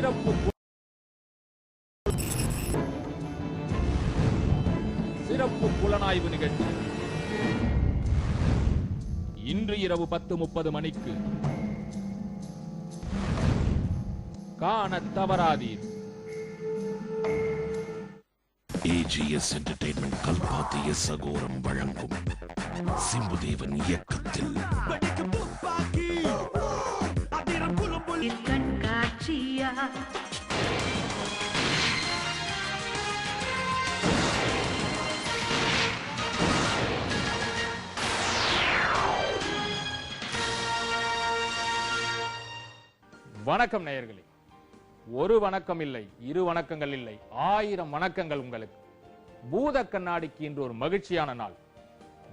சிறப்பு புலனாய்வு நிகழ்ச்சி இன்று இரவு 10:30 மணிக்கு காணத் தவறாதீர். ஏஜிஎஸ் என்டர்டெயின்மெண்ட் கல்பாத்திய சகோரம் வழங்கும் சிம்புதேவன் இயக்கத்தில் வணக்கம் நேயர்களே. ஒரு வணக்கம் இல்லை, இரு வணக்கங்கள் இல்லை, 1000 வணக்கங்கள் உங்களுக்கு. பூத கண்ணாடிக்கு இன்று ஒரு மகிழ்ச்சியான நாள்.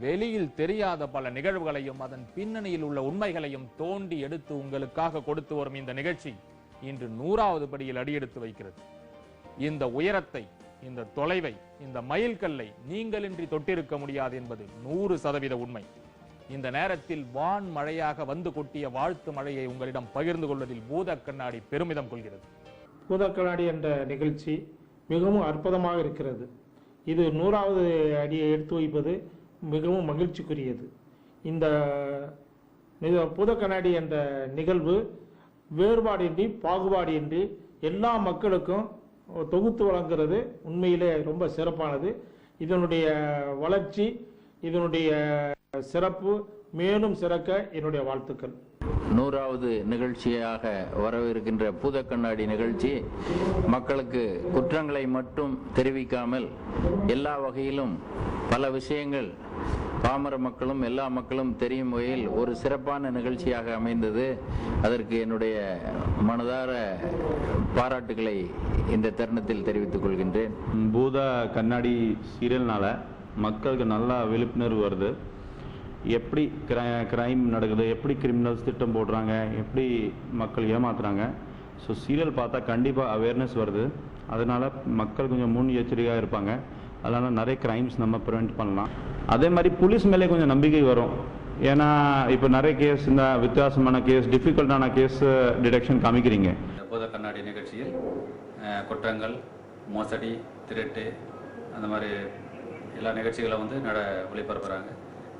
வெளியில் தெரியாத பல நிகழ்வுகளையும் அதன் பின்னணியில் உள்ள உண்மைகளையும் தோண்டி எடுத்து உங்களுக்காக கொடுத்து வரும் இந்த நிகழ்ச்சி இன்று 100வது படியில் அடியெடுத்து வைக்கிறது. இந்த உயரத்தை, இந்த தொலைவை, இந்த மைல்கல்லை நீங்களின்றி தொட்டிருக்க முடியாது என்பது 100% உண்மை. இந்த நேரத்தில் வான் மழையாக வந்து கொட்டிய வாழ்த்து மழையை உங்களிடம் பகிர்ந்து கொள்வதில் பூத கண்ணாடி பெருமிதம் கொள்கிறது. பூத கண்ணாடி என்ற நிகழ்ச்சி மிகவும் அற்புதமாக இருக்கிறது. இது 100வது அடியை எடுத்து வைப்பது மிகவும் மகிழ்ச்சிக்குரியது. இந்த பூத கண்ணாடி என்ற நிகழ்வு வேறுபாடின்றி பாகுபாடின்றி எல்லா மக்களுக்கும் தொகுத்து வழங்குறது உண்மையிலே ரொம்ப சிறப்பானது. இதனுடைய வளர்ச்சி, இதனுடைய சிறப்பு மேலும் சிறக்க என்னுடைய வாழ்த்துக்கள். 100வது நிகழ்ச்சியாக வரவிருக்கின்ற பூத கண்ணாடி நிகழ்ச்சி மக்களுக்கு குற்றங்களை மட்டும் தெரிவிக்காமல் எல்லா வகையிலும் பல விஷயங்கள் பாமர மக்களும் எல்லா மக்களும் தெரியும் வகையில் ஒரு சிறப்பான நிகழ்ச்சியாக அமைந்தது. அதற்கு என்னுடைய மனதார பாராட்டுகளை இந்த தருணத்தில் தெரிவித்துக் கொள்கின்றேன். பூத கண்ணாடி சீரியல்னால மக்களுக்கு நல்லா விழிப்புணர்வு வருது. எப்படி கிரைம் நடக்குது, எப்படி கிரிமினல்ஸ் திட்டம் போடுறாங்க, எப்படி மக்கள் ஏமாத்துறாங்க. ஸோ சீரியல் பார்த்தா கண்டிப்பாக அவேர்னஸ் வருது. அதனால் மக்கள் கொஞ்சம் முன் எச்சரிக்கையாக இருப்பாங்க. அதனால் நிறைய கிரைம்ஸ் நம்ம ப்ரிவெண்ட் பண்ணலாம். அதே மாதிரி போலீஸ் மேலே கொஞ்சம் நம்பிக்கை வரும். ஏன்னா இப்போ நிறைய கேஸ், இந்த வித்தியாசமான கேஸ், டிஃபிகல்ட்டான கேஸ் டிடெக்ஷன் காமிக்கிறீங்க. பூத கண்ணாடி நிகழ்ச்சியில் குற்றங்கள், மோசடி, திருட்டு, அந்த மாதிரி எல்லா நிகழ்ச்சிகளை வந்து ஒளிபரப்புகிறாங்க.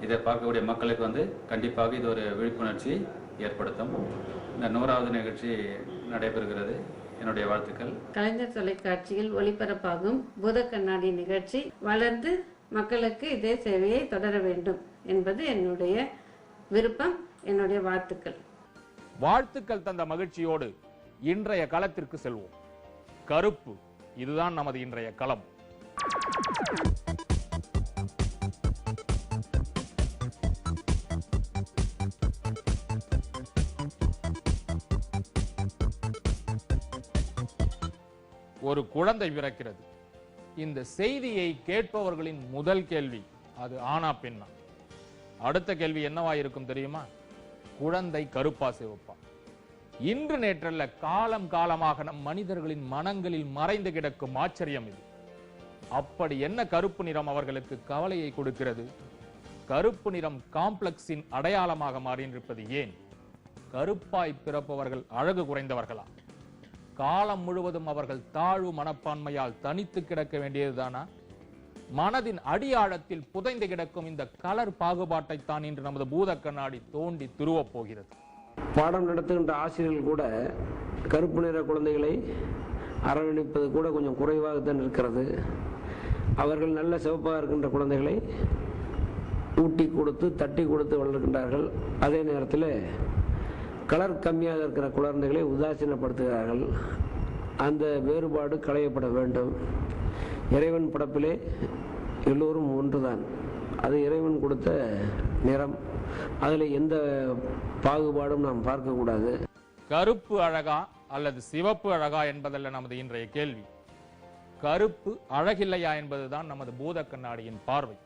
இதை பார்க்கக்கூடிய மக்களுக்கு கண்டிப்பாக இது ஒரு விழிப்புணர்ச்சி ஏற்படுத்தும். இந்த 100வது நிகழ்ச்சி நடைபெறுகிறது. என்னுடைய வாழ்த்துக்கள். கலைஞர் தொலைக்காட்சியில் ஒளிபரப்பாகும் பூத கண்ணாடி நிகழ்ச்சி வளர்ந்து மக்களுக்கு இதே சேவையை தொடர வேண்டும் என்பது என்னுடைய விருப்பம், என்னுடைய வாழ்த்துக்கள். வாழ்த்துக்கள் தந்த மகிழ்ச்சியோடு இன்றைய களத்திற்கு செல்வோம். கருப்பு, இதுதான் நமது இன்றைய களம். ஒரு குழந்தை பிறக்கிறது. இந்த செய்தியை கேட்பவர்களின் முதல் கேள்வி, அது ஆனா பெண்ணா? அடுத்த கேள்வி என்னவாயிருக்கும் தெரியுமா? குழந்தை கருப்பா சிவப்பா? இன்று நேற்றல்ல, காலம் காலமாக நம் மனிதர்களின் மனங்களில் மறைந்து கிடக்கும் ஆச்சரியம் இது. அப்படி என்ன கருப்பு நிறம் அவர்களுக்கு கவலையை கொடுக்கிறது? கருப்பு நிறம் காம்ப்ளெக்ஸின் அடையாளமாக மாறியிருப்பது ஏன்? கருப்பாய் பிறப்பவர்கள் அழகு குறைந்தவர்களா? காலம் முழுவதும் அவர்கள் தாழ்வு மனப்பான்மையால் தனித்து கிடக்க வேண்டியதுதானா? மனதின் அடியாழத்தில் புதைந்து கிடக்கும் இந்த கலர் பாகுபாட்டை தான் இன்று நமது பூத கண்ணாடி தோண்டி துருவப் போகிறது. பாடம் நடத்துகின்ற ஆசிரியர்கள் கூட கருப்பு நிற குழந்தைகளை அரவணைப்பது கூட கொஞ்சம் குறைவாகத்தான் இருக்கிறது. அவர்கள் நல்ல சிவப்பாக இருக்கின்ற குழந்தைகளை ஊட்டி கொடுத்து தட்டி கொடுத்து வளர்க்கின்றார்கள். அதே நேரத்தில் கலர் கம்மியாக இருக்கிற குழந்தைகளை உதாசீனப்படுத்துகிறார்கள். அந்த வேறுபாடு களையப்பட வேண்டும். இறைவன் படைப்பிலே எல்லோரும் ஒன்றுதான். அது இறைவன் கொடுத்த நிறம். அதில் எந்த பாகுபாடும் நாம் பார்க்கக்கூடாது. கருப்பு அழகா அல்லது சிவப்பு அழகா என்பதல்ல நமது இன்றைய கேள்வி. கருப்பு அழகில்லையா என்பதுதான் நமது பூத கண்ணாடியின் பார்வை.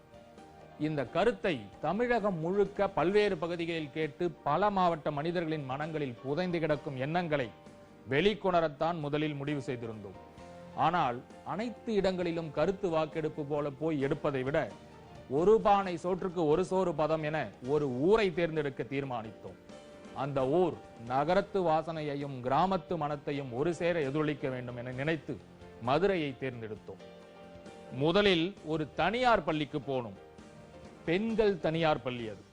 இந்த கருத்தை தமிழகம் முழுக்க பல்வேறு பகுதிகளில் கேட்டு பல மாவட்ட மனிதர்களின் மனங்களில் புதைந்து கிடக்கும் எண்ணங்களை வெளிக்கொணரத்தான் முதலில் முடிவு செய்திருந்தோம். ஆனால் அனைத்து இடங்களிலும் கருத்து வாக்கெடுப்பு போல போய் எடுப்பதை விட ஒரு பானை சோற்றுக்கு ஒரு சோறு பதம் என ஒரு ஊரை தேர்ந்தெடுக்க தீர்மானித்தோம். அந்த ஊர் நகரத்து வாசனையையும் கிராமத்து மனத்தையும் ஒரு சேர எதிரொலிக்க வேண்டும் என நினைத்து மதுரையை தேர்ந்தெடுத்தோம். முதலில் ஒரு தனியார் பள்ளிக்கு போனோம். பெண்கள் தனியார் பள்ளி அது.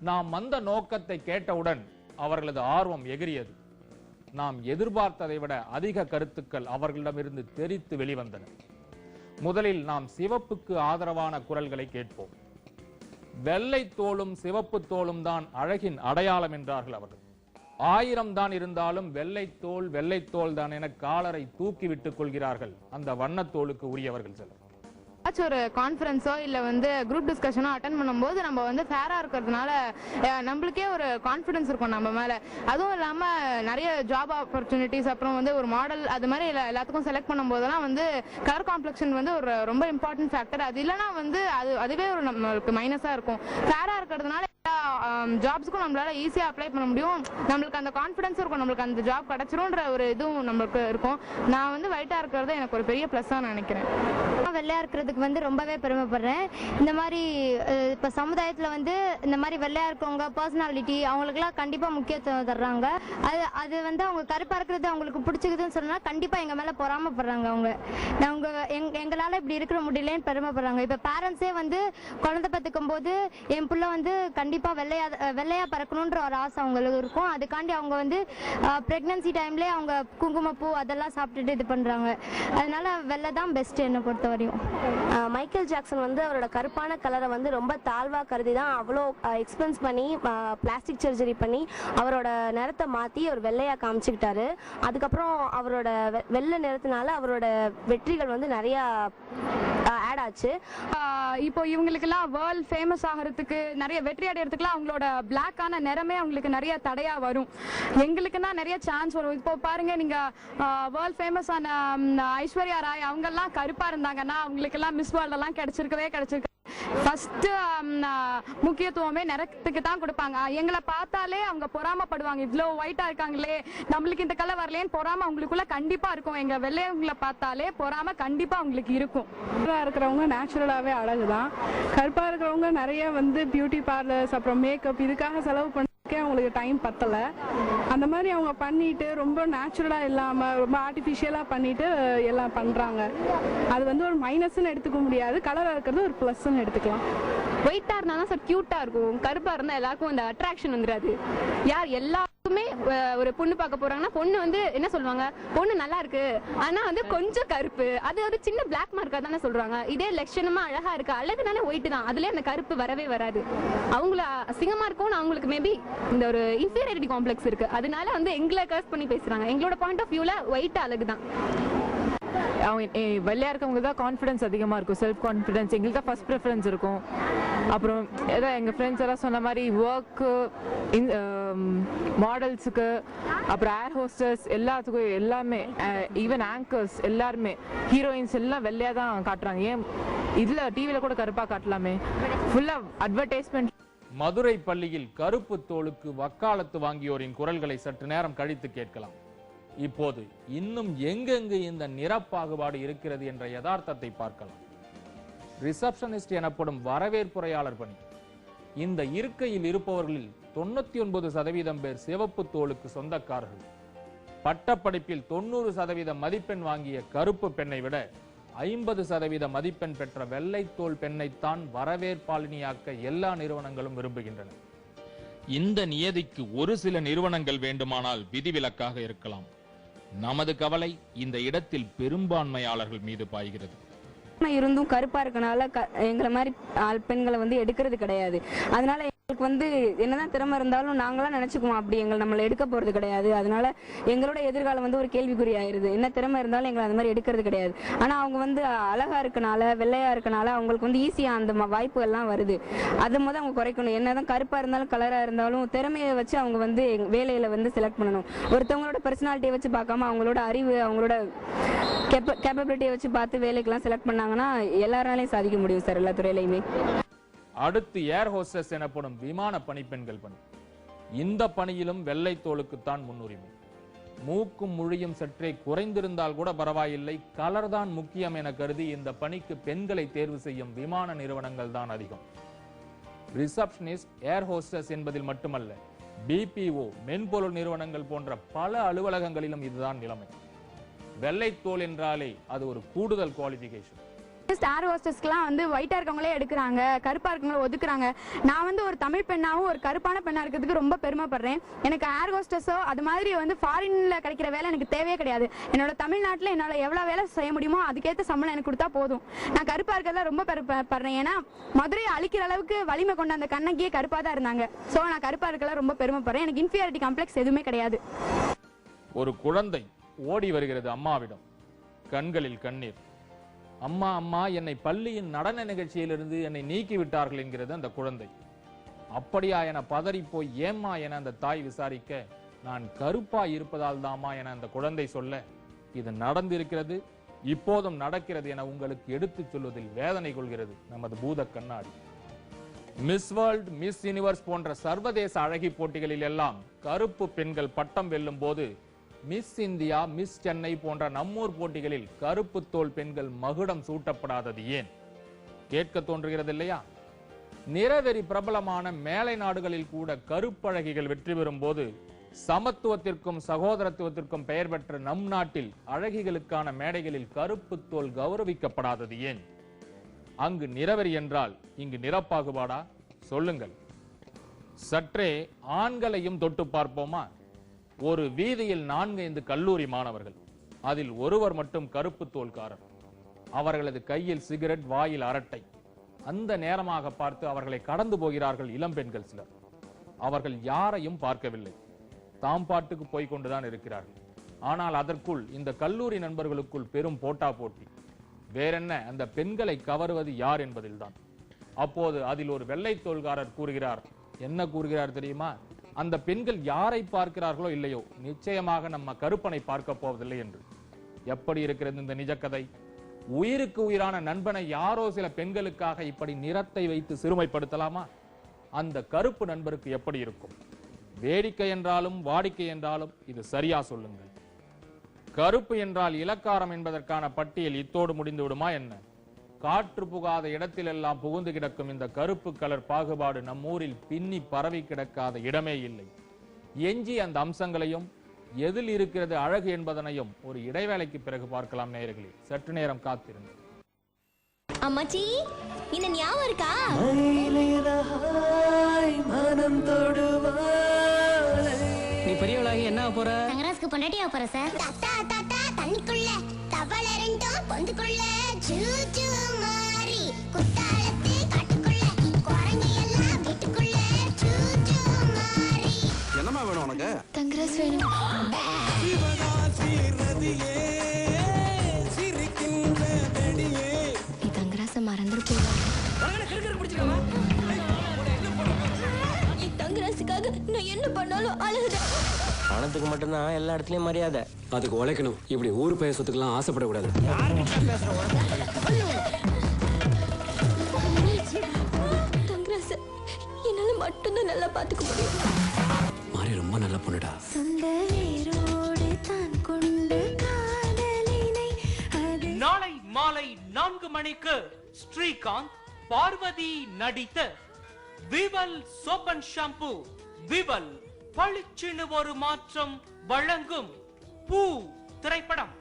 நாம் வந்த நோக்கத்தை கேட்டவுடன் அவர்களது ஆர்வம் எகிரியது. நாம் எதிர்பார்த்ததை விட அதிக கருத்துக்கள் அவர்களிடமிருந்து தெரித்து வெளிவந்தன. முதலில் நாம் சிவப்புக்கு ஆதரவான குரல்களை கேட்போம். வெள்ளை தோளும் சிவப்பு தோளும் தான் அழகின் அடையாளம் என்றார்கள் அவர்கள். 1000 தான் இருந்தாலும் வெள்ளை தோல் தான் என காலரை தூக்கி விட்டுக் கொள்கிறார்கள் அந்த வண்ணத்தோலுக்கு உரியவர்கள் சிலர். ஒரு கான்ஃபரன்ஸோ இல்ல குரூப் டிஸ்கஷனோ அட்டென்ட் பண்ணும்போது நம்ம ஃபேரா இருக்கிறதுனால நம்மளுக்கே ஒரு கான்ஃபிடன்ஸ் இருக்கும் நம்ம மேல. அதுவும் இல்லாம நிறைய ஜாப் ஆப்பர்ச்சுனிட்டிஸ் அப்புறம் ஒரு மாடல் அது மாதிரி எல்லாத்துக்கும் செலக்ட் பண்ணும் போதெல்லாம் கலர் காம்ப்ளெக்ஷன் ஒரு ரொம்ப இம்பார்ட்டன்ட் ஃபேக்டர். அது இல்லைன்னா அதுவே ஒரு நம்மளுக்கு மைனஸா இருக்கும். ஃபேரா இருக்கிறதுனால ஜாப்ஸ்க்கும் நம்மளால ஈஸியா அப்ளை பண்ண முடியும். நம்மளுக்கு அந்த கான்ஃபிடன்ஸ் இருக்கும், நம்மளுக்கு அந்த ஜாப் கிடைச்சிரும்ன்ற ஒரு இதுவும் நம்மளுக்கு இருக்கும். நான் ஒயிட்டா இருக்கிறது எனக்கு ஒரு பெரிய பிளஸ்ஸா நினைக்கிறேன். வெள்ளையா இருக்கிறதுக்கு ரொம்பவே பெருமைப்படுறேன். இந்த மாதிரி இப்ப சமுதாயத்துல இந்த மாதிரி வெள்ளையா இருக்கவங்க பர்சனாலிட்டி அவங்களுக்குலாம் கண்டிப்பா முக்கியத்துவம் தர்றாங்க. அது அவங்க கருப்பா இருக்கிறது அவங்களுக்கு பிடிச்சிக்குதுன்னு சொன்னா கண்டிப்பா எங்க மேல பொறாமப்படுறாங்க. அவங்க எங்களால இப்படி இருக்கிற முடியலன்னு பெருமைப்படுறாங்க. இப்ப பேரண்ட்ஸே குழந்தை பெற்றுக்கும் போது என் பிள்ளை கண்டிப்பா வெள்ளையா பறக்கணும்ன்ற ஒரு ஆசை அவங்களுக்கு இருக்கும். அதுக்காண்டி அவங்க பிரெக்னன்சி டைம்லயே அவங்க குங்குமப்பூ அதெல்லாம் சாப்பிட்டுட்டு இது பண்றாங்க. அதனால வெள்ளை தான் பெஸ்ட் என்னை பொறுத்த வரையும். மைக்கேல் ஜாக்சன் அவரோட கருப்பான கலரை ரொம்ப தாழ்வா கருதி தான் அவ்வளோ எக்ஸ்பென்ஸ் பண்ணி பிளாஸ்டிக் சர்ஜரி பண்ணி அவரோட நிறத்தை மாற்றி அவர் வெள்ளையா காமிச்சுக்கிட்டாரு. அதுக்கப்புறம் அவரோட வெள்ளை நிறத்தினால அவரோட வெற்றிகள் நிறையா ஆட் ஆச்சு. இப்போ இவங்களுக்கெல்லாம் வேர்ல்ட் ஃபேமஸ் ஆகிறதுக்கு நிறைய வெற்றி அடையிறதுக்குலாம் அவங்களோட பிளாக்கான நிறமே அவங்களுக்கு நிறைய தடையா வரும். எங்களுக்குன்னா நிறைய சான்ஸ் வரும். இப்போ பாருங்க, நீங்க வேர்ல்ட் ஃபேமஸ் ஆன ஐஸ்வர்யா ராய் அவங்கெல்லாம் கருப்பா இருந்தாங்கன்னா அவங்களுக்கெல்லாம் மிஸ் வேர்ல்ட் எல்லாம் கிடைச்சிருக்கு. ஃபர்ஸ்ட் முக்கியத்துவமே நிறத்துக்கு தான் கொடுப்பாங்க. எங்களை பார்த்தாலே அவங்க பொறாமப்படுவாங்க. இவ்வளோ ஒயிட்டா இருக்காங்களே, நம்மளுக்கு இந்த கலர் வரலேன்னு பொறாம அவங்களுக்குள்ள கண்டிப்பா இருக்கும். எங்க வெள்ளையவங்களை பார்த்தாலே பொறாம கண்டிப்பா அவங்களுக்கு இருக்கும். இருக்கிறவங்க நேச்சுரலாவே அழகுதான். கருப்பா இருக்கிறவங்க நிறைய பியூட்டி பார்லர்ஸ் அப்புறம் மேக்கப் இதுக்காக செலவு பண்ண அவங்களுக்கு டைம் பத்தல. அந்த மாதிரி அவங்க பண்ணிட்டு ரொம்ப நேச்சுரலா இல்லாம ரொம்ப ஆர்டிபிஷியலா பண்ணிட்டு எல்லாம் பண்றாங்க. அது ஒரு மைனஸ்ன்னு எடுத்துக்க முடியாது. கலரா இருக்கிறது ஒரு பிளஸ்ன்னு எடுத்துக்கலாம். ஒயிட்டா இருந்தாலும் சார் கியூட்டா இருக்கும். கருப்பா இருந்தா எல்லாருக்கும் அந்த அட்ராக்ஷன் வந்துடாது. யார் எல்லாருக்குமே ஒரு பொண்ணு பார்க்க போறாங்கன்னா பொண்ணு என்ன சொல்லுவாங்க, பொண்ணு நல்லா இருக்கு ஆனா கொஞ்சம் கருப்பு, அது ஒரு சின்ன பிளாக் மார்க்கா தானே சொல்றாங்க. இதே லட்சணமா அழகா இருக்கு, அழகுனாலே ஒயிட் தான், அதுல அந்த கருப்பு வரவே வராது. அவங்கள அசிங்கமா இருக்கும். அவங்களுக்கு மேபி இந்த ஒரு இன்ஃபீரியாரிட்டி காம்ப்ளெக்ஸ் இருக்கு. அதனால எங்களை கர்ஸ் பண்ணி பேசுறாங்க. எங்களோட பாயிண்ட் ஆஃப் வியூல ஒயிட் அழகுதான். அவங்க வெள்ளையா இருக்கவங்க தான் கான்ஃபிடன்ஸ் அதிகமாக இருக்கும், செல்ஃப் கான்ஃபிடன்ஸ். எங்களுக்கு தான் ஃபர்ஸ்ட் ப்ரிஃபரன்ஸ் இருக்கும். அப்புறம் ஏதாவது எங்கள் ஃப்ரெண்ட்ஸ் எல்லாம் சொன்ன மாதிரி ஒர்க்கு, மாடல்ஸுக்கு, அப்புறம் ஏர் ஹோஸ்டர்ஸ் எல்லாத்துக்கும் எல்லாமே, ஈவன் ஆங்கர்ஸ் எல்லாருமே ஹீரோயின்ஸ் எல்லாம் வெள்ளையாக தான் காட்டுறாங்க. ஏன் இதில் டிவியில் கூட கருப்பாக காட்டலாமே, ஃபுல்லாக அட்வர்டைஸ்மெண்ட். மதுரை பள்ளியில் கருப்பு தோலுக்கு வக்காலத்து வாங்கியோரின் குரல்களை சற்று நேரம் கழித்து கேட்கலாம். இப்போது இன்னும் எங்கெங்கு இந்த நிறப்பாகுபாடு இருக்கிறது என்ற யதார்த்தத்தை பார்க்கலாம். ரிசப்ஷனிஸ்ட் எனப்படும் வரவேற்புரையாளர் பணி. இந்த இருக்கையில் இருப்பவர்களில் 99% பேர் சிவப்பு தோலுக்கு சொந்தக்காரர்கள். பட்டப்படிப்பில் 90% மதிப்பெண் வாங்கிய கருப்பு பெண்ணை விட 50% மதிப்பெண் பெற்ற வெள்ளை தோல் பெண்ணைத்தான் வரவேற்பாளினியாக்க எல்லா நிறுவனங்களும் விரும்புகின்றன. இந்த நியதிக்கு ஒரு சில நிறுவனங்கள் வேண்டுமானால் விதிவிலக்காக இருக்கலாம். நமது கவலை இந்த இடத்தில் பெரும்பான்மையாளர்கள் மீது பாய்கிறது. இருந்தும் கருப்பா இருக்கனால எங்களை மாதிரி பெண்களை எடுக்கிறது கிடையாது. அதனால எங்களுக்கு என்னதான் திறமை இருந்தாலும் நாங்களாம் நினைச்சுக்குவோம் அப்படி நம்மளை எடுக்க போறது கிடையாது. அதனால எங்களோட எதிர்காலம் ஒரு கேள்விக்குறி ஆயிருது. என்ன திறமை இருந்தாலும் எங்களை அந்த மாதிரி எடுக்கிறது கிடையாது. ஆனா அவங்க அழகா இருக்கனால வெள்ளையா இருக்கனால அவங்களுக்கு ஈஸியா அந்த வாய்ப்பு எல்லாம் வருது. அது அவங்க குறைக்கணும். என்னதான் கருப்பா இருந்தாலும் கலரா இருந்தாலும் திறமையை வச்சு அவங்க வேலையில செலக்ட் பண்ணணும். ஒருத்தவங்களோட பர்சனாலிட்டியை வச்சு பார்க்காம அவங்களோட அறிவு அவங்களோட கேப்பபிலிட்டியை வச்சு பார்த்து வேலைக்கெல்லாம் செலக்ட் பண்ணாங்கன்னா எல்லாராலையும் சாதிக்க முடியும் சார், எல்லா துறையிலையுமே. அடுத்து ஏர் ஹோஸ்டஸ் எனப்படும் விமான பணிப்பெண்கள் பணி. இந்த பணியிலும் வெள்ளை தோலுக்குத்தான் முன்னுரிமை. மூக்கும் மொழியும் சற்றே குறைந்திருந்தால் கூட பரவாயில்லை, கலர் தான் முக்கியம் என கருதி இந்த பணிக்கு பெண்களை தேர்வு செய்யும் விமான நிறுவனங்கள் தான் அதிகம். ரிசப்ஷனிஸ்ட், ஏர் ஹோஸ்டஸ் என்பதில் மட்டுமல்ல, BPO மென்பொருள் நிறுவனங்கள் போன்ற பல அலுவலகங்களிலும் இதுதான் நிலைமை. வெள்ளைத்தோல் என்றாலே அது ஒரு கூடுதல் குவாலிஃபிகேஷன். ஏர் ஹோஸ்டஸ்க்குலாம் வந்து ஒயிட்டா இருக்கவங்களே எடுக்கிறாங்க, கருப்பா இருக்கவங்கள ஒதுக்குறாங்க. நான் வந்து ஒரு தமிழ் பெண்ணாவும் ஒரு கருப்பான பெண்ணா இருக்கிறதுக்கு ரொம்ப பெருமைப்படுறேன். எனக்கு ஏர் ஹோஸ்டஸோ அது மாதிரி வந்து ஃபாரின்ல கிடைக்கிற வேலை எனக்கு தேவையே கிடையாது. என்னோட தமிழ்நாட்டில் என்னால எவ்வளவு வேலை செய்ய முடியுமோ அதுக்கேற்ற சம்பளம் எனக்கு கொடுத்தா போதும். நான் கருப்பா இருக்கிறதா ரொம்ப பெருமைப்படுறேன். ஏன்னா மதுரையை அழிக்கிற அளவுக்கு வலிமை கொண்ட அந்த கண்ணகியே கருப்பா தான் இருந்தாங்க. ஸோ நான் கருப்பா இருக்கலாம் ரொம்ப பெருமைப்படுறேன். எனக்கு இன்ஃபீரியாரிட்டி காம்ப்ளெக்ஸ் எதுவுமே கிடையாது. ஒரு குழந்தை ஓடி வருகிறது அம்மாவிடம், கண்களில் கண்ணீர். அம்மா அம்மா, என்னை பள்ளியின் நடன நிகழ்ச்சியிலிருந்து என்னை நீக்கி விட்டார்கள் என்கிறது அந்த குழந்தை. அப்படியா என பதறி போய் ஏம்மா என அந்த தாய் விசாரிக்க, நான் கருப்பா இருப்பதால் தாமா என அந்த குழந்தை சொல்ல, இது நடந்திருக்கிறது, இப்போதும் நடக்கிறது என உங்களுக்கு எடுத்துச் சொல்வதில் வேதனை கொள்கிறது நமது பூத கண்ணாடி. மிஸ் வேர்ல்ட், மிஸ் யூனிவர்ஸ் போன்ற சர்வதேச அழகி போட்டிகளில் எல்லாம் கருப்பு பெண்கள் பட்டம் வெல்லும் போது மிஸ் இந்தியா, மிஸ் சென்னை போன்ற நம்மூர் போட்டிகளில் கருப்பு தோல் பெண்கள் மகுடம் சூட்டப்படாதது ஏன்? கேட்க தோன்றுகிறது இல்லையா? நிறவெறி பிரபலமான மேலை நாடுகளில் கூட கருப்பழகிகள் வெற்றி பெறும் போது சமத்துவத்திற்கும் சகோதரத்துவத்திற்கும் பெயர் பெற்ற நம் நாட்டில் அழகிகளுக்கான மேடைகளில் கருப்பு தோல் கௌரவிக்கப்படாதது ஏன்? அங்கு நிறவெறி என்றால் இங்கு நிறப்பாகுபாடா? சொல்லுங்கள். சற்றே ஆண்களையும் தொட்டு பார்ப்போமா? ஒரு வீதியில் 4-5 கல்லூரி மாணவர்கள், அதில் ஒருவர் மட்டும் கருப்பு தோல்காரர். அவர்களது கையில் சிகரெட், வாயில் அரட்டை. அந்த நேரமாக பார்த்து அவர்களை கடந்து போகிறார்கள் இளம்பெண்கள் சிலர். அவர்கள் யாரையும் பார்க்கவில்லை, தாம் பாட்டுக்கு போய்கொண்டுதான் இருக்கிறார்கள். ஆனால் அதற்குள் இந்த கல்லூரி நண்பர்களுக்குள் பெரும் போட்டா போட்டி. வேறென்ன, அந்த பெண்களை கவருவது யார் என்பதில்தான். அப்போது அதில் ஒரு வெள்ளை தோல்காரர் கூறுகிறார். என்ன கூறுகிறார் தெரியுமா? அந்த பெண்கள் யாரை பார்க்கிறார்களோ இல்லையோ, நிச்சயமாக நம்ம கருப்பனை பார்க்க போவதில்லை என்று. எப்படி இருக்கிறது இந்த நிஜக்கதை? உயிருக்கு உயிரான நண்பனை யாரோ சில பெண்களுக்காக இப்படி நிறத்தை வைத்து சிறுமைப்படுத்தலாமா? அந்த கருப்பு நண்பருக்கு எப்படி இருக்கும்? வேடிக்கை என்றாலும் வாடிக்கை என்றாலும் இது சரியா சொல்லுங்கள். கருப்பு என்றால் இலக்காரம் என்பதற்கான பட்டியல் இத்தோடு முடிந்து விடுமா என்ன? காற்று புகாத இடத்திலெல்லாம் புகுந்து கிடக்கும் இந்த கருப்பு கலர் பாகுபாடு நம் ஊரில் பின்னி பரவி கிடக்காத இடமே இல்லை. எஞ்சி அந்த அம்சங்களையும் எதில் இருக்கிறது அழகு என்பதனையும் ஒரு இடைவேளைக்கு பிறகு பார்க்கலாம் நேயர்களே. சற்று நேரம் காத்திருங்கள். அம்மாச்சி, இந்த ஞாபகம் இருக்கா? நீ பெரியவளாகி என்ன போற? தங்கராஜ்க்கு பொண்டாட்டியா போற சார். தாத்தா தாத்தா தண்ணிக்குள்ள தவள ரெண்டும் பொந்துக்குள்ள சூச்சு மாறி குத்தாலத்து காட்டுக்குள்ள குரங்கு எல்லாம் வீட்டுக்குள்ள சூச்சு மாறி. என்னமா வேணும் உனக்கு? தங்கராஜ் வேணும். நீ தங்கராஜ மறந்துட்டு போயிடாத. தங்கராஜுக்காக நான் என்ன பண்ணாலும் அழுகுதேன். பணத்துக்கு மட்டும்தான் எல்லா இடத்துலயும் மரியாதை. அதுக்கு உழைக்கணும். இப்படி ஊர் பெயர் சொத்துக்கெல்லாம் ஆசைப்படக்கூடாது. தங்கராஜ என்னால மட்டும்தான் நல்லா பாத்துக்க முடியும். மாறி ரொம்ப நல்ல பொண்ணுடா. நாளை மாலை 4 மணிக்கு ஸ்ரீகாந்த், பார்வதி நடித்த விவல் சோப்பன் ஷாம்பு, விவல் பளிச்சின்னு ஒரு மாற்றம் வழங்கும் பூ திரைப்படம்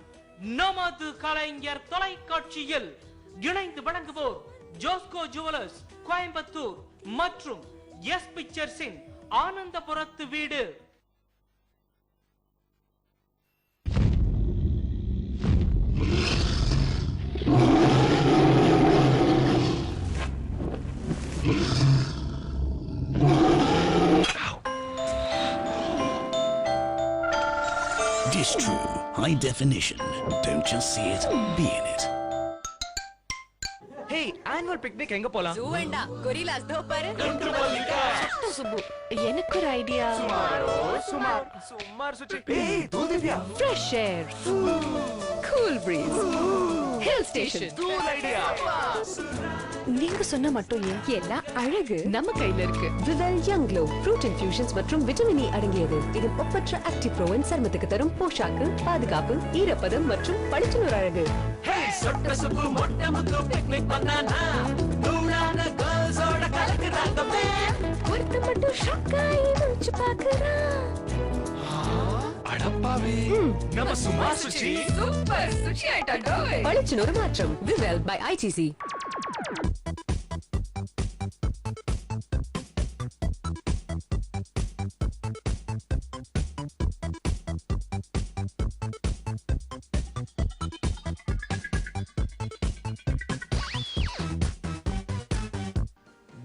நமது கலைஞர் தொலைக்காட்சியில் இணைந்து வழங்குவோர் ஜோஸ்கோ ஜுவலர்ஸ் கோயம்புத்தூர் மற்றும் எஸ் பிக்சர்ஸின் ஆனந்தபுரத்து வீடு. Dish True High Definition. Don't just see it, be in it. Hey, annual picnic எங்க போலாம்? ஜூ வேண்டா, கொரில்லாஸ் தோ பாரு. சுப்பு, எனக்கு ஒரு ஐடியா. சுமார் சுச்சி. ஏய், தூதியா. Fresh air. Cool breeze. Hill station. Cool idea. நீங்க சொன்ன மட்டும் ஏன்? எல்லாம் அழகு நம்ம கையில இருக்கு. விவல் யங் க்ளோ ஃப்ரூட் இன்ஃபியூஷன்ஸ் மற்றும் விட்டமின் இ அடங்கியது. இது ஒப்பற்ற ஆக்டிவ் ப்ரோவின் சருமத்துக்கு தரும் போஷாக்கு, பாதுகாப்பு, ஈரப்பதம் மற்றும் பளிச்சுநூறு அழகு. ஹே, சொட்ட சுப்பு மொட்டை முத்து பிக்னிக் பண்ணானா? நூறான கேர்ள்ஸோட கலக்குறாங்க. ஒருத்தம மட்டும் ஷாக்காய் முடிச்சு பார்க்கறான். அடப்பாவே நம்ம சும்மா சுச்சி சூப்பர் சுச்சி ஆயிட்டாடோ. பளிச்சுனொரு மாற்றம் விவெல் பை ஐடிசி.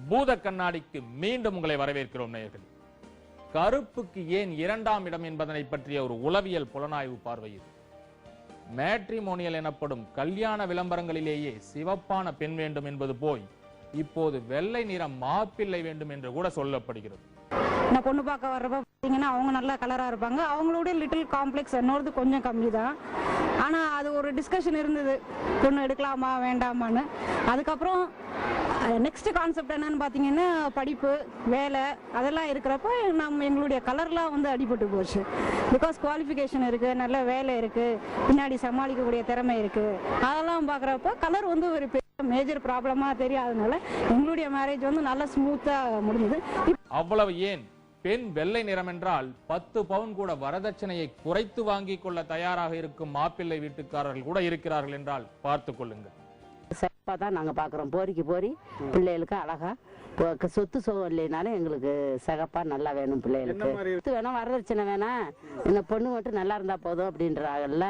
பூத கண்ணாடிக்கு மீண்டும் உங்களை வரவேற்கிறோம் நேயர்களே. கருப்புக்கு ஏன் 2ஆம் இடம் என்பதனை பற்றிய ஒரு உளவியல் புலனாய்வு பார்வை இது. மேட்ரிமோனியல் எனப்படும் கல்யாண விளம்பரங்களிலேயே சிவப்பான பெண் வேண்டும் என்பது போய் இப்போது வெள்ளை நிற மாப்பிள்ளை வேண்டும் என்று கூட சொல்லப்படுகிறது. நான் பொண்ணு பார்க்க வர்றப்ப பார்த்தீங்கன்னா அவங்க நல்லா கலராக இருப்பாங்க. அவங்களோட லிட்டில் காம்ப்ளெக்ஸ் என்னோடது கொஞ்சம் கம்மி தான். ஆனால் அது ஒரு டிஸ்கஷன் இருந்தது, பொண்ணு எடுக்கலாமா வேண்டாமான்னு. அதுக்கப்புறம் நெக்ஸ்ட் கான்செப்ட் என்னன்னு பார்த்தீங்கன்னா படிப்பு வேலை அதெல்லாம் இருக்கிறப்ப எங்களுடைய கலர்லாம் வந்து அடிபட்டு போச்சு. பிகாஸ் குவாலிஃபிகேஷன் இருக்குது, நல்ல வேலை இருக்குது, பின்னாடி சமாளிக்கக்கூடிய திறமை இருக்குது. அதெல்லாம் பார்க்குறப்ப கலர் வந்து ஒரு மேஜர் ப்ராப்ளமா தெரியாதனால எங்களுடைய மேரேஜ் வந்து நல்லா ஸ்மூத்தா முடிஞ்சது. அவ்வளவு ஏன், பெண் வெள்ளை நிறம் என்றால் 10 பவுன் கூட வரதட்சணையை குறைத்து வாங்கிக் கொள்ள தயாராக இருக்கும் மாப்பிள்ளை வீட்டுக்காரர்கள் கூட இருக்கிறார்கள் என்றால் பார்த்து கொள்ளுங்கள். சிறப்பா தான் நாங்க பாக்குறோம். போரிக்கு போரி பிள்ளைகளுக்கு அழகா சொத்து சுகம் இல்லைனாலும் எங்களுக்கு சிகப்பா நல்லா வேணும். பிள்ளைகளுக்கு வேணும், வரதட்சணை வேணாம், இந்த பொண்ணு மட்டும் நல்லா இருந்தா போதும் அப்படின்றாங்கல்ல.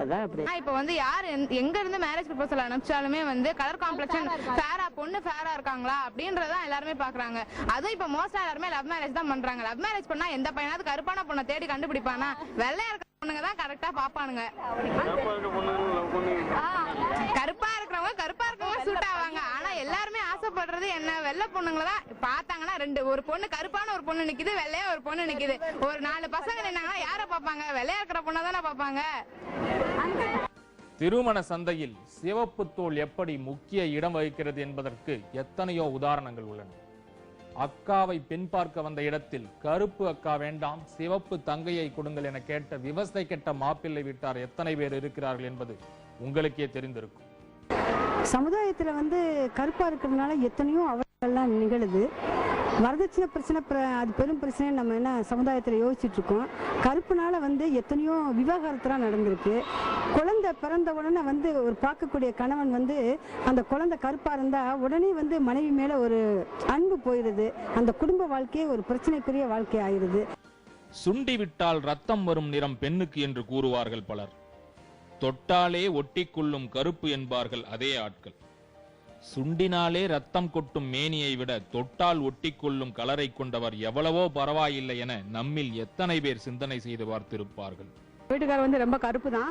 அதான் அப்படி. இப்ப வந்து யார் எங்க இருந்து மேரேஜ் ப்ரொபோசல் அனுப்பிச்சாலுமே வந்து கலர் காம்ப்ளெக்ஷன் ஃபேரா, பொண்ணு ஃபேரா இருக்காங்களா அப்படின்றதான் எல்லாருமே பாக்குறாங்க. அதுவும் இப்ப மோஸ்டா எல்லாருமே லவ் மேரேஜ் தான் பண்றாங்க. லவ் மேரேஜ் பண்ணா எந்த பையனாவது கருப்பான பொண்ணை தேடி கண்டுபிடிப்பானா? வெள்ளையா இருக்க பொண்ணுங்க தான் கரெக்டா பாப்பானுங்க. கருப்பா இருக்கிறவங்க சூட் ஆவாங்க. ஆனா எல்லாருமே ஆசைப்படுறது என்ன, வெள்ளை பொண்ணுங்களை தான் பார்த்தாங்கன்னா ஒரு பொண்ணு கருப்பான ஒரு பொண்ணு நிக்குது, வெள்ளையா ஒரு பொண்ணு நிக்குது. ஒரு 4 பசங்க நின்னாங்கன்னா யார பாப்பாங்க? வெள்ளையா இருக்கிற பொண்ணை தானே பாப்பாங்க. திருமண சந்தையில் சிவப்பு தோல் எப்படி முக்கிய இடம் வகிக்கிறது என்பதற்கு எத்தனையோ உதாரணங்கள் உள்ளன. அக்காவை பெண் பார்க்க வந்த இடத்தில் கருப்பு அக்கா வேண்டாம், சிவப்பு தங்கையை கொடுங்கள் என கேட்ட விவசாய கெட்ட மாப்பிள்ளை வீட்டார் எத்தனை பேர் இருக்கிறார்கள் என்பது உங்களுக்கே தெரிந்திருக்கும். சமுதாயத்துல வந்து கருப்பா இருக்கிறதுனால எத்தனையோ அவலங்கள்லாம் நிகழுது. வரதட்சணை பிரச்சனை அது பெரும் பிரச்சனை நம்ம என்ன சமுதாயத்தில் யோசிச்சுட்டு இருக்கோம். கருப்புனால வந்து எத்தனையோ விவாகரத்துலாம் நடந்திருக்கு. குழந்தை பிறந்த உடனே வந்து ஒரு பார்க்கக்கூடிய கணவன் வந்து அந்த குழந்தை கருப்பா இருந்தா உடனே வந்து மனைவி மேல ஒரு அன்பு போயிடுது. அந்த குடும்ப வாழ்க்கையே ஒரு பிரச்சனைக்குரிய வாழ்க்கை ஆயிடுது. சுண்டி விட்டால் ரத்தம் வரும் நிறம் பெண்ணுக்கு என்று கூறுவார்கள் பலர். தொட்டாலே ஒட்டிக்கொள்ளும் கருப்பு என்பார்கள் அதே ஆட்கள். சுண்டினாலே ரத்தம் கொட்டும் மேனியை விட தொட்டால் ஒட்டிக்கொள்ளும் கலரை கொண்டவர் எவ்வளவோ பரவாயில்லை என நம்மில் எத்தனை பேர் சிந்தனை செய்து பார்த்திருப்பார்கள். வீட்டுக்காரர் வந்து ரொம்ப கருப்பு தான்.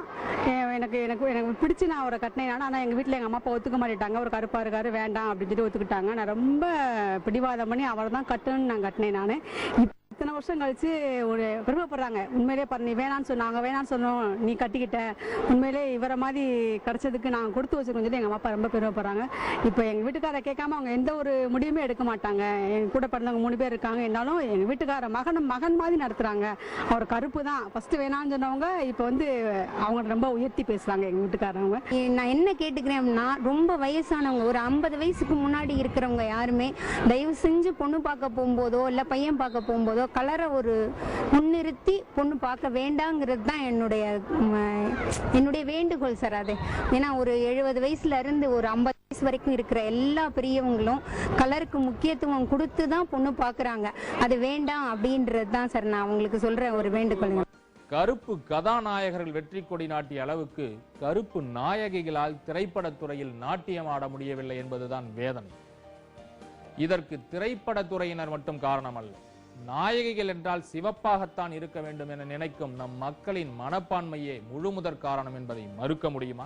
எனக்கு எனக்கு எனக்கு பிடிச்சி நான் அவரை கட்டினேன். ஆனால் எங்கள் வீட்டில் எங்கள் அம்மா அப்பா ஒத்துக்க மாட்டேட்டாங்க. அவர் கருப்பாக இருக்காரு வேண்டாம் அப்படின்னு சொல்லி ஒத்துக்கிட்டாங்க. நான் ரொம்ப பிடிவாதம் பண்ணி அவரை தான் கட்டணும்னு நான் கட்டினேன். நான் இத்தனை வருஷம் கழிச்சு ஒரு பெருமைப்படுறாங்க. உண்மையிலே நீ வேணான்னு சொன்னாங்க, வேணான்னு சொன்னோம், நீ கட்டிக்கிட்ட, உண்மையிலே இவரை மாதிரி கிடைச்சதுக்கு நாங்கள் கொடுத்து வச்சுருக்கோம் சொல்லி எங்கள் அப்பா ரொம்ப பெருமைப்படுறாங்க. இப்போ எங்கள் வீட்டுக்காரை கேட்காம அவங்க எந்த ஒரு முடிவுமே எடுக்க மாட்டாங்க. எங்கள் கூட பிறந்தவங்க 3 பேர் இருக்காங்க. என்னாலும் எங்கள் வீட்டுக்கார மகன் மாதிரி நடத்துகிறாங்க. அவர் கருப்பு தான் ஃபஸ்ட்டு வேணான்னு சொன்னவங்க இப்போ வந்து அவங்க ரொம்ப உயர்த்தி பேசுகிறாங்க எங்கள் வீட்டுக்காரவங்க. நான் என்ன கேட்டுக்கிறேன் அப்படின்னா, ரொம்ப வயசானவங்க ஒரு 50 வயசுக்கு முன்னாடி இருக்கிறவங்க யாருமே தயவு செஞ்சு பொண்ணு பார்க்க போகும்போதோ இல்லை பையன் பார்க்க போகும்போதோ கலரை ஒரு முன்னிறுத்தி பொண்ணு பார்க்க வேண்டாங்கிறது தான் என்னுடைய வேண்டுகோள் சார். அது ஏன்னா ஒரு 70 வயசுல இருந்து ஒரு 50 வயசு வரைக்கும் இருக்கிற எல்லா பெரியவங்களும் கலருக்கு முக்கியத்துவம் கொடுத்து தான் பொண்ணு பார்க்குறாங்க. அது வேண்டாம் அப்படின்றது தான் சார் நான் உங்களுக்கு சொல்ற ஒரு வேண்டுகோள். கருப்பு கதாநாயகர்கள் வெற்றி கொடி நாட்டிய அளவுக்கு கருப்பு நாயகிகளால் திரைப்படத்துறையில் நாட்டியம் ஆட முடியவில்லை என்பதுதான் வேதனை. இதற்கு திரைப்படத்துறையினர் மட்டும் காரணம் அல்ல. நாயகிகள் என்றால் சிவப்பாகத்தான் இருக்க வேண்டும் என நினைக்கும் நம் மக்களின் மனப்பான்மையே முழுமுதற் காரணம் என்பதை மறுக்க முடியுமா?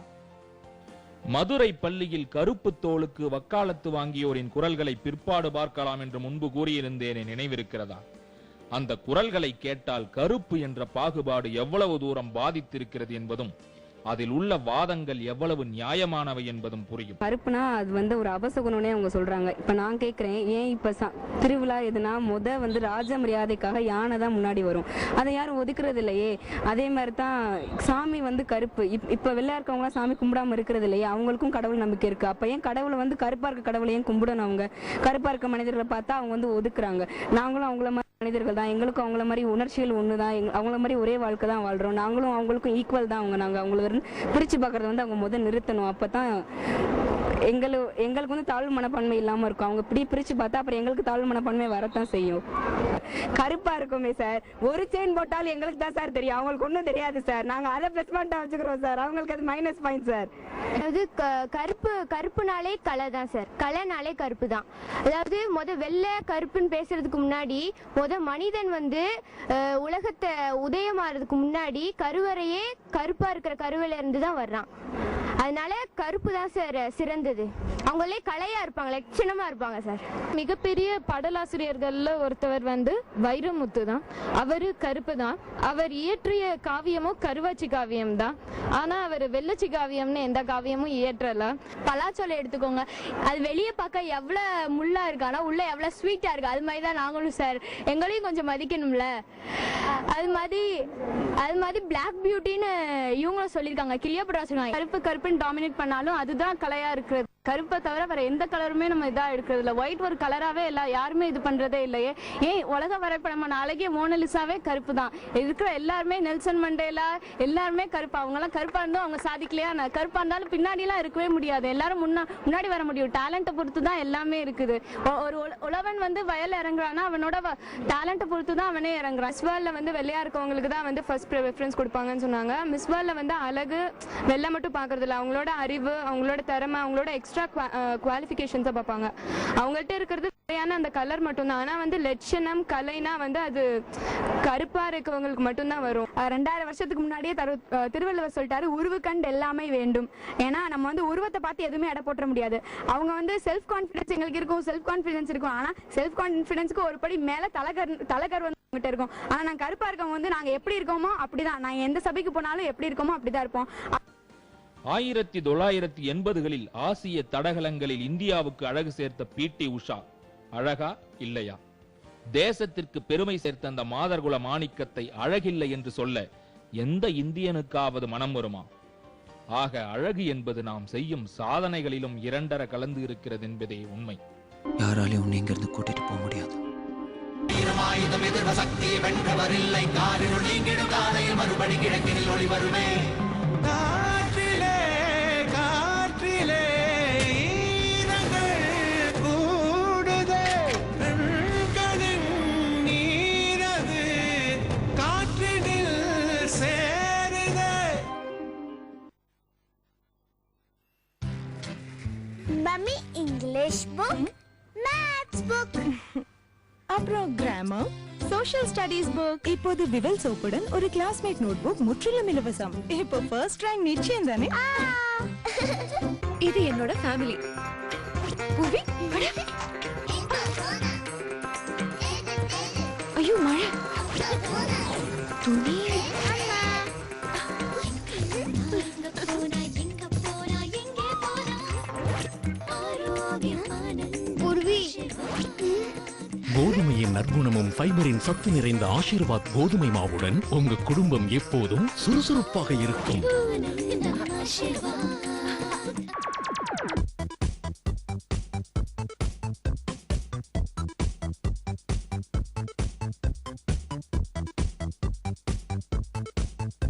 மதுரை பள்ளியில் கருப்பு தோலுக்கு வக்காலத்து வாங்கியோரின் குரல்களை பிற்பாடு பார்க்கலாம் என்று முன்பு கூறியிருந்தேனே, நினைவிருக்கிறதா? அந்த குரல்களை கேட்டால் கருப்பு என்ற பாகுபாடு எவ்வளவு தூரம் பாதித்திருக்கிறது என்பதும் அதில் உள்ள வாதங்கள் எவ்வளவு நியாயமானவை என்பதும் புரியும். கருப்புனா அது வந்து ஒரு அபசகுணம்னே அவங்க சொல்றாங்க. இப்ப நான் கேட்கிறேன், ஏன் இப்ப திருவிழா எதுனா வந்து ராஜ மரியாதைக்காக யானை தான் முன்னாடி வரும், அதை யாரும் ஒதுக்குறது இல்லையே. அதே மாதிரி தான் சாமி வந்து கருப்பு. இப்ப வெள்ளையா இருக்கவங்க சாமி கும்பிடாம இருக்கிறது இல்லையே, அவங்களுக்கும் கடவுள் நம்பிக்கை இருக்கு. அப்ப ஏன் கடவுளை வந்து கருப்பா இருக்க கடவுளை ஏன் கும்பிடணும்? அவங்க கருப்பா இருக்க மனிதர்களை பார்த்தா அவங்க வந்து ஒதுக்குறாங்க. நாங்களும் அவங்கள மாதிரி மனிதர்கள் தான், எங்களுக்கும் அவங்கள மாதிரி உணர்ச்சிகள் ஒண்ணுதான், அவங்கள மாதிரி ஒரே வாழ்க்கை தான் வாழ்றோம், நாங்களும் அவங்களுக்கும் ஈக்குவல் தான். நாங்க அவங்கள பிரிச்சு பாக்குறத வந்து அவங்க முதல் நிறுத்தணும். அப்பதான் எங்களுக்கு வந்து தாழ்வு மனப்பான்மை இல்லாம இருக்கும். அவங்க இப்படி பிரிச்சு பார்த்தா அப்புறம் எங்களுக்கு தாழ்வு மனப்பான்மை வரத்தான் செய்யும். கருப்பா இருக்குமே சார், ஒரு செயின் போட்டாலும் எங்களுக்கு தான் சார் தெரியும், அவங்களுக்கு ஒன்றும் தெரியாது சார். நாங்க அதை பிளஸ் பாயிண்டா வச்சுக்கிறோம் சார், அவங்களுக்கு அது மைனஸ் பாயிண்ட் சார். அதாவது கருப்புனாலே கலை தான் சார், கலைனாலே கருப்பு தான். அதாவது வெள்ளை கருப்புன்னு பேசுறதுக்கு முன்னாடி மனிதன் வந்து உலகத்தை உதயமாறதுக்கு முன்னாடி கருவறையே கருப்பா இருக்கிற கருவில இருந்து தான் வர்றான். அதனால கருப்பு தான் சார் சிறந்தது. அவங்களே கலையா இருப்பாங்க, லட்சணமா இருப்பாங்க சார். மிகப்பெரிய பாடலாசிரியர்கள்ல ஒருத்தவர் வந்து வைரமுத்து தான். அவரு கருப்பு தான். அவர் இயற்றிய காவியமும் கருவாச்சி காவியம் தான். ஆனா அவர் வெள்ளச்சி காவியம்னு எந்த காவியமும் இயற்றல. பலாச்சோலை எடுத்துக்கோங்க, அது வெளியே பார்க்க எவ்வளவு முள்ளா இருக்கு, ஆனா உள்ள எவ்வளவு ஸ்வீட்டா இருக்கு. அது மாதிரி தான் நாங்களும் சார், எங்களையும் கொஞ்சம் மதிக்கணும்ல. அது மாதிரி பிளாக் பியூட்டின்னு இவங்களும் சொல்லியிருக்காங்க, கிளியோபாட்ரா சொன்னாங்க. கருப்பு டாமினேட் பண்ணாலும் அதுதான் கலையா இருக்கிறது. கருப்பை தவிர வேற எந்த கலருமே நம்ம இதா எடுக்கிறது இல்லை. ஒயிட் ஒரு கலராகவே இல்லை, யாருமே இது பண்றதே இல்லையே. ஏன் உலக வரைபடம் நாளைக்கே மோனலிசாவே கருப்பு தான். இருக்கிற எல்லாருமே நெல்சன் மண்டேலா எல்லாருமே கருப்பு. அவங்கெல்லாம் கருப்பா இருந்தும் அவங்க சாதிக்கலையா? கருப்பா இருந்தாலும் பின்னாடிலாம் இருக்கவே முடியாது. எல்லாரும் முன்னாடி வர முடியும். டேலண்ட்டை பொறுத்து தான் எல்லாமே இருக்குது. ஒரு உழவன் வந்து வயல் இறங்குறான்னா அவனோட டேலண்ட்டை பொறுத்து தான் அவனே இறங்குறான். மிஸ் வேர்ல்ட்ல வந்து வெள்ளையா இருக்கவங்களுக்கு தான் வந்து ஃபர்ஸ்ட் ப்ரிஃபரன்ஸ் கொடுப்பாங்கன்னு சொன்னாங்க. மிஸ் வேர்ல்ட்ல வந்து அழகு வெள்ளை மட்டும் பாக்குறது இல்லை, அவங்களோட அறிவு, அவங்களோட திறமை, அவங்களோட எக்ஸ்ட்ரா குவாலிஃபிகேஷன்ஸை பார்ப்பாங்க. அவங்கள்ட்ட இருக்கிறது அந்த கலர் மட்டும்தான். ஆனா வந்து லட்சணம் கலைனா வந்து அது கருப்பா இருக்கவங்களுக்கு மட்டும்தான் வரும். 2000 வருஷத்துக்கு முன்னாடியே திருவள்ளுவர் சொல்லிட்டாரு, உருவு கண்டு எல்லாமே வேண்டும். ஏன்னா நம்ம வந்து உருவத்தை பார்த்து எதுவுமே எடை போட்ட முடியாது. அவங்க வந்து செல்ஃப் கான்பிடன்ஸ் எங்களுக்கு இருக்கும், செல்ஃப் கான்பிடன்ஸ் இருக்கும். ஆனா செல்ஃப் கான்பிடன்ஸ்க்கு ஒரு படி மேல தலைகர் வந்து இருக்கும். ஆனா நாங்க கருப்பா இருக்கவங்க வந்து நாங்க எப்படி இருக்கோமோ அப்படிதான், நாங்க எந்த சபைக்கு போனாலும் எப்படி இருக்கோமோ அப்படிதான் இருப்போம். 1980களில் ஆசிய தடகளங்களில் இந்தியாவுக்கு அழகு சேர்த்த PT உஷா அழகா இல்லையா? தேசத்திற்கு பெருமை சேர்த்த அந்த மாதர்குல மாணிக்கத்தை அழகில்லை என்று சொல்ல எந்த இந்தியனுக்காவது மனம் வருமா? ஆக அழகு என்பது நாம் செய்யும் சாதனைகளிலும் இரண்டர கலந்து இருக்கிறது என்பதே உண்மை. யாராலையும் உன்னை இங்கிருந்து கூட்டிட்டு போக முடியாது. மறுபடி கிழக்கில் ஒளி வருமே. Mummy English book, Maths book. அப்புறம் கிராமர், சோஷியல் ஸ்டடீஸ் புக். இப்போது விவல் சோப்புடன் ஒரு கிளாஸ்மேட் நோட் புக் முற்றிலும் இலவசம். இப்போ ஃபர்ஸ்ட் ரேங்க் நிச்சயம் தானே? இது என்னோட ஃபேமிலி. பூவி, ஐயோ மழை, துணி. கோதுமையின் நற்குணமும் ஃபைபரின் சத்து நிறைந்த ஆசீர்வாத் கோதுமை மாவுடன் உங்க குடும்பம் எப்போதும் சுறுசுறுப்பாக இருக்கும்.